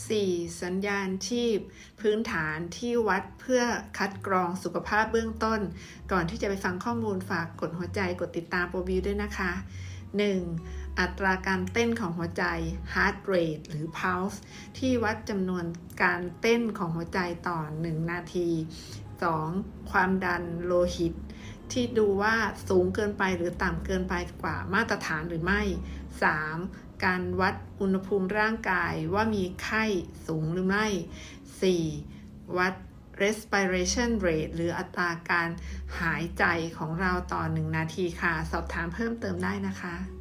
4. สัญญาณชีพพื้นฐานที่วัดเพื่อคัดกรองสุขภาพเบื้องต้นก่อนที่จะไปฟังข้อมูลฝากกดหัวใจกดติดตามโปรบิวด้วยนะคะ 1. อัตราการเต้นของหัวใจ heart rate หรือ pulse ที่วัดจำนวนการเต้นของหัวใจต่อ1นาที 2. ความดันโลหิตที่ดูว่าสูงเกินไปหรือต่ำเกินไปกว่ามาตรฐานหรือไม่ 3. การวัดอุณหภูมิร่างกายว่ามีไข้สูงหรือไม่ 4. วัด respiration rate หรืออัตราการหายใจของเราต่อ1นาทีค่ะสอบถามเพิ่มเติมได้นะคะ